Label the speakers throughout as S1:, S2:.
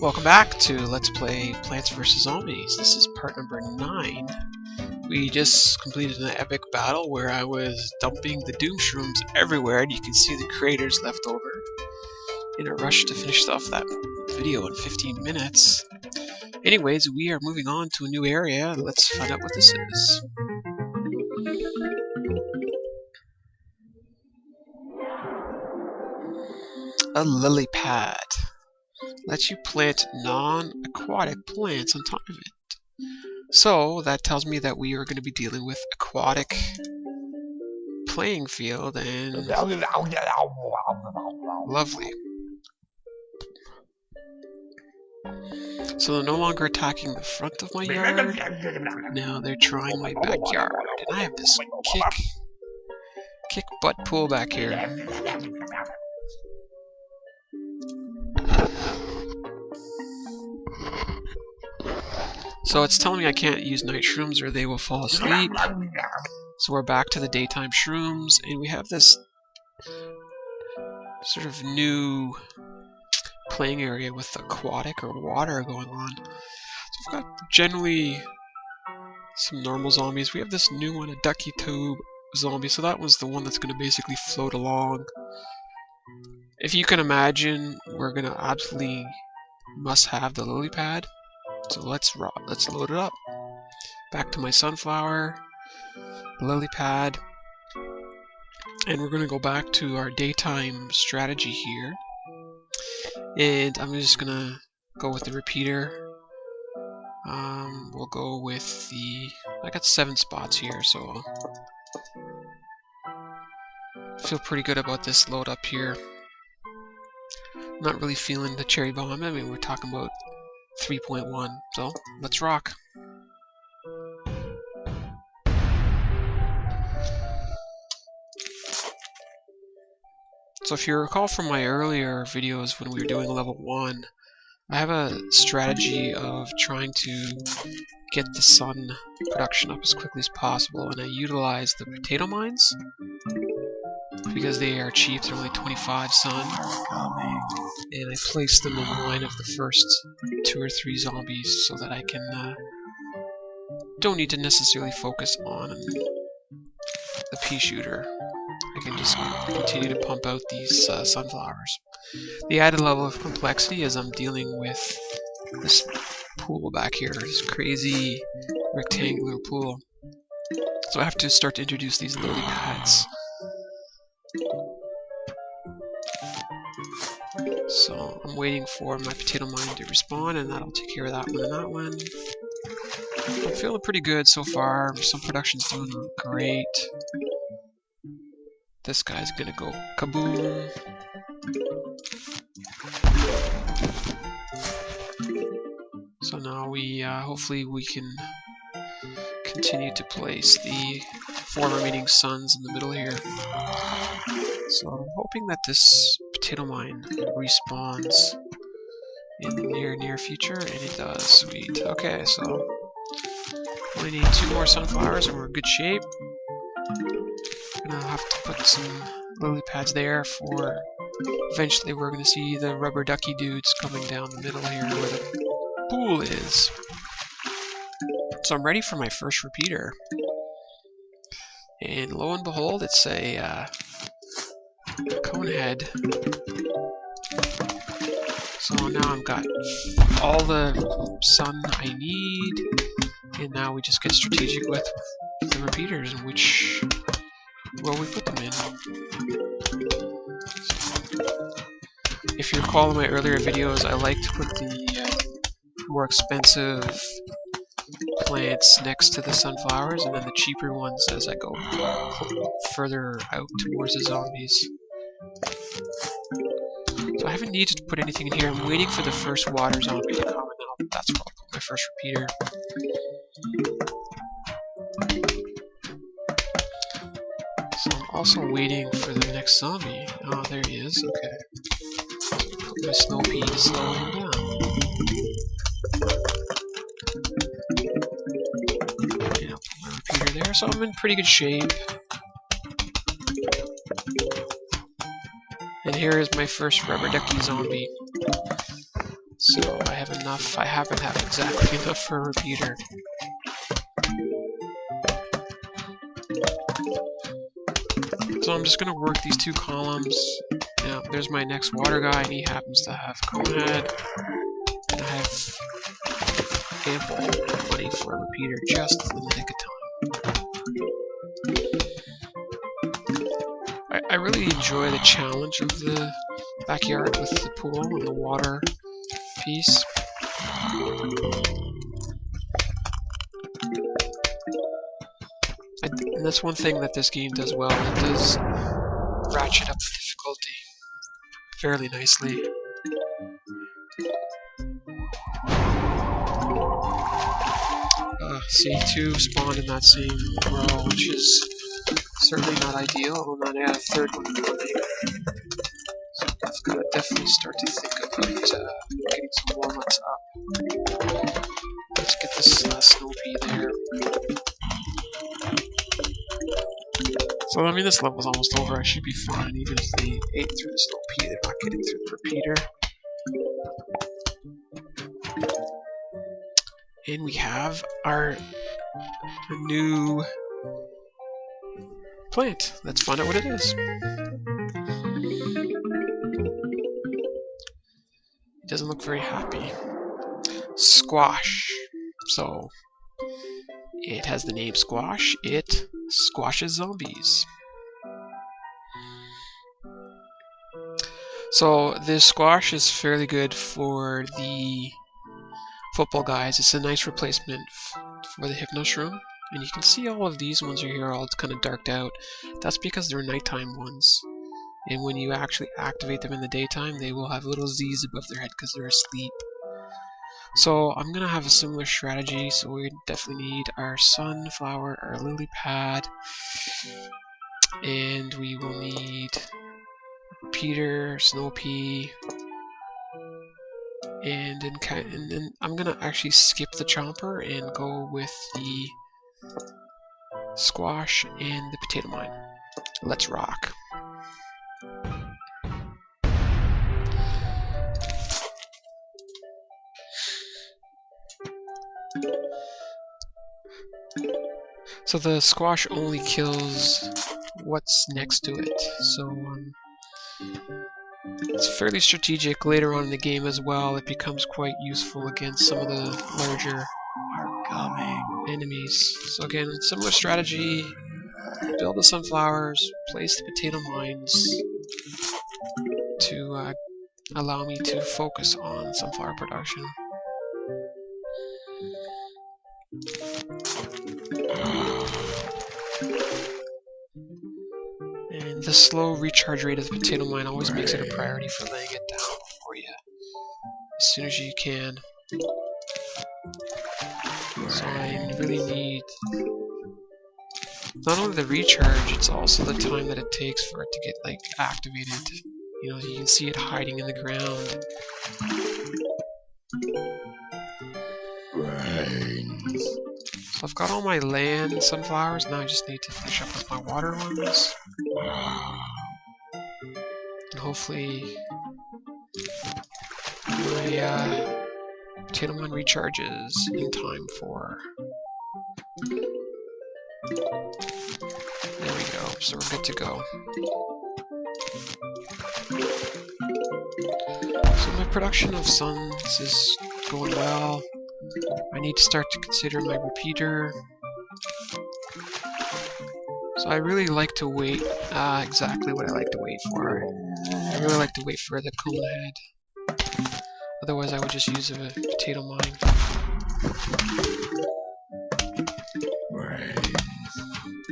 S1: Welcome back to Let's Play Plants vs. Zombies. This is part number 9. We just completed an epic battle where I was dumping the doom shrooms everywhere, and you can see the craters left over in a rush to finish off that video in 15 minutes. Anyways, we are moving on to a new area. Let's find out what this is. A lily pad. Lets you plant non-aquatic plants on top of it. So that tells me that we are going to be dealing with aquatic playing field, and lovely. So they're no longer attacking the front of my yard. Now they're trying my backyard, and I have this kick butt pool back here. So it's telling me I can't use night shrooms or they will fall asleep. So we're back to the daytime shrooms, and we have this sort of new playing area with aquatic or water going on. So we've got generally some normal zombies. We have this new one, a ducky tube zombie. So that was the one that's going to basically float along. If you can imagine, we're going to absolutely must have the lily pad. So let's load it up. Back to my sunflower, lily pad, and we're going to go back to our daytime strategy here. And I'm just going to go with the repeater. We'll go with I got 7 spots here, so I feel pretty good about this load up here. Not really feeling the cherry bomb. I mean, we're talking about 3.1, so let's rock. So if you recall from my earlier videos when we were doing level 1, I have a strategy of trying to get the sun production up as quickly as possible, and I utilize the potato mines because they are cheap. They're only 25 sun, and I place them in line of the first 2 or 3 zombies so that I can don't need to necessarily focus on the pea shooter. I can just continue to pump out these sunflowers. The added level of complexity is I'm dealing with this pool back here, this crazy rectangular pool. So I have to start to introduce these lily pads. So I'm waiting for my potato mine to respawn, and that'll take care of that one and that one. I'm feeling pretty good so far. Some production's doing great. This guy's gonna go kaboom. So now we hopefully we can continue to place the 4 remaining suns in the middle here. So I'm hoping that this potato mine respawns in the near future, and it does. Sweet. Okay, so we need 2 more sunflowers and we're in good shape. Gonna have to put some lily pads there for eventually we're gonna see the rubber ducky dudes coming down the middle here where the pool is. So I'm ready for my first repeater. And lo and behold, it's a cone head. So now I've got all the sun I need, and now we just get strategic with the repeaters and which where we put them in. If you recall in my earlier videos, I like to put the more expensive plants next to the sunflowers, and then the cheaper ones as I go further out towards the zombies. So I haven't needed to put anything in here. I'm waiting for the first water zombie to come, and that's where I'll put my first repeater. So I'm also waiting for the next zombie. Oh, there he is. Okay. Put my snow pea to slow him down. And I'll put my repeater there, so I'm in pretty good shape. And here is my first rubber ducky zombie. So I have enough. I haven't had exactly enough for a repeater. So I'm just going to work these two columns. Now, there's my next water guy, and he happens to have cone head. And I have ample money for a repeater just in the nick of time. I really enjoy the challenge of the backyard with the pool and the water piece. And that's one thing that this game does well. It does ratchet up the difficulty fairly nicely. See, two spawned in that same row, which is certainly not ideal. Although now I have a third one coming. So I've got to definitely start to think about getting some warm-ups up. Let's get this snow pea there. So I mean, this level's almost over. I should be fine. Even if they ate through the snow pea, they're not getting through the repeater. And we have our new plant. Let's find out what it is. It doesn't look very happy. Squash. So it has the name Squash. It squashes zombies. So this squash is fairly good for the football guys. It's a nice replacement for the hypnoshroom. And you can see all of these ones are here all kind of darked out. That's because they're nighttime ones. And when you actually activate them in the daytime, they will have little Z's above their head because they're asleep. So I'm going to have a similar strategy. So we definitely need our sunflower, our lily pad, and we will need repeater, snow pea, and then I'm going to actually skip the chomper and go with the squash and the potato mine. Let's rock. So the squash only kills what's next to it. So it's fairly strategic later on in the game as well. It becomes quite useful against some of the larger enemies. So again, similar strategy. Build the sunflowers, place the potato mines to allow me to focus on sunflower production. And the slow recharge rate of the potato mine always makes it a priority for laying it down for you as soon as you can. So I really need not only the recharge, it's also the time that it takes for it to get like activated. You know, you can see it hiding in the ground. So I've got all my land sunflowers, now I just need to finish up with my water ones. And hopefully my potato mine recharges in time for... There we go, so we're good to go. So my production of suns is going well. I need to start to consider my repeater. So I really like to wait, exactly what I like to wait for. I really like to wait for the cone head. Otherwise I would just use a potato mine.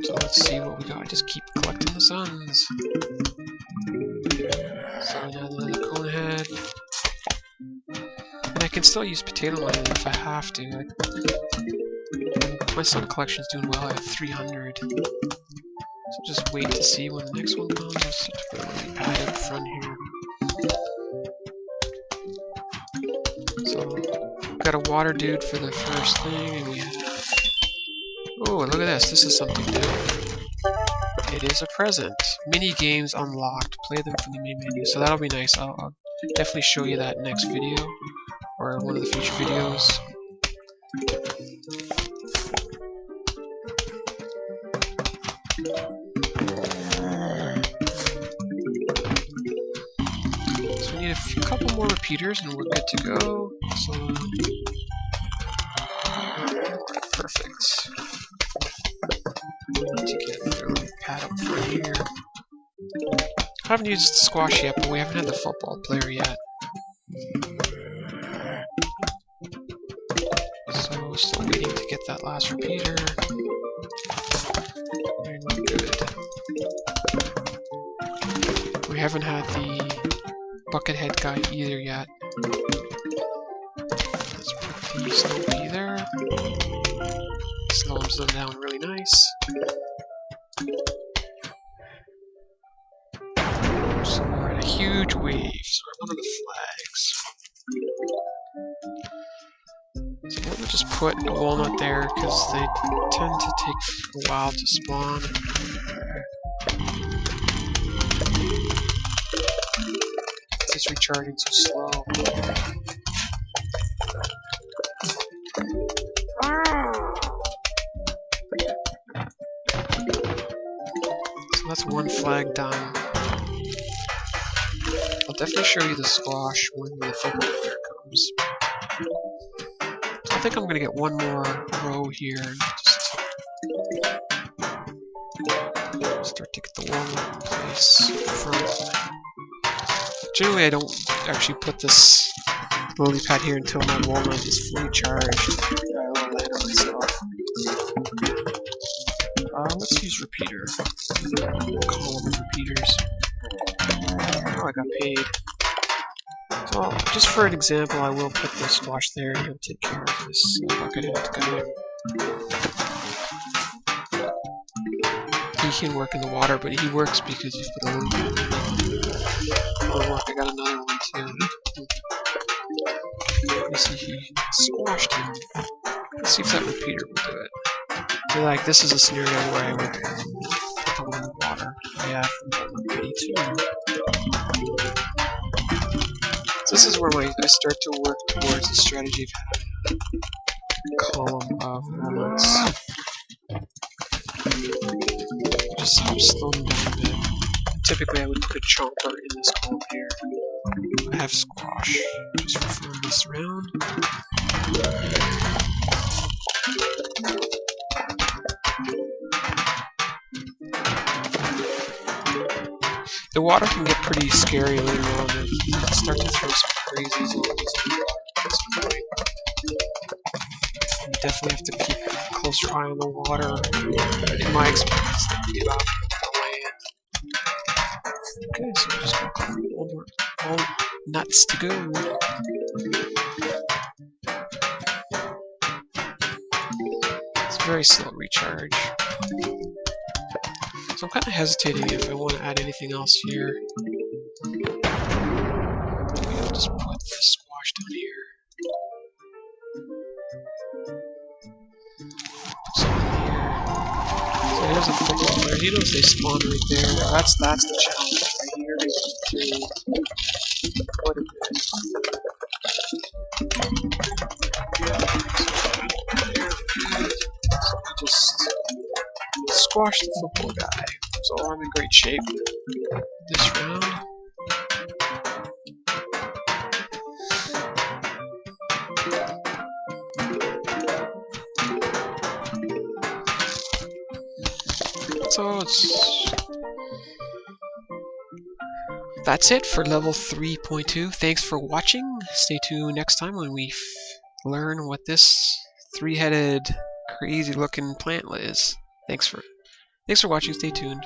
S1: So let's see what we got. I just keep collecting the suns. So now the cone head. And I can still use potato mine if I have to. My sun collection is doing well. I have 300. So just wait to see when the next one comes. Just put a little pad in front here. So we've got a water dude for the first thing, and we have... Oh, look at this. This is something new. It is a present. Mini games unlocked. Play them from the main menu. So that'll be nice. I'll definitely show you that next video. or one of the future videos. So we need a couple more repeaters and we're good to go. So perfect. Need to get another little pad up for here. I haven't used the squash yet, but we haven't had the football player yet. So still waiting to get that last repeater. And we're good. We haven't had the buckethead guy either yet. Let's put the snow bee there. Slows them down really nice. So we're in a huge wave, so we're one of the flags. So I'm gonna just put a walnut there because they tend to take a while to spawn. It's recharging so slow. So that's one flag done. I'll definitely show you the squash when the football player comes. I think I'm going to get one more row here and just start to get the walnut in place front. Generally, I don't actually put this lily pad here until my walnut is fully charged. I will land on myself. Let's use repeater. Column of repeaters. Oh, I got paid. So, just for an example, I will put the squash there and he'll take care of this buckethead guy. He can work in the water, but he works because you put a lily pad in. Oh, look, I got another one too. Let me see, he squashed him. Let's see if that repeater will do it. So, like, this is a scenario where I would put the one in the water. Yeah, from 82. So this is where I start to work towards the strategy of having a column of walnuts. Just help slow them down a bit. Typically I would put a chomper in this column here. I have squash, just for fun this round. The water can get pretty scary later on. You can start to throw some crazies in at this point. You definitely have to keep a close eye on the water. In my experience, they get off the land. Okay, so we're just going to cover all nuts to go. It's a very slow recharge. So I'm kind of hesitating if I want to add anything else here. Maybe I'll just put the squash down here. Put some in here. So here's a football player. He knows they spawn right there. That's the challenge right here. To put it in. So I just squash the football guy. So I'm in great shape this round. So that's it for level 3.2. Thanks for watching. Stay tuned next time when we learn what this three-headed, crazy-looking plant is. Thanks for watching. Stay tuned.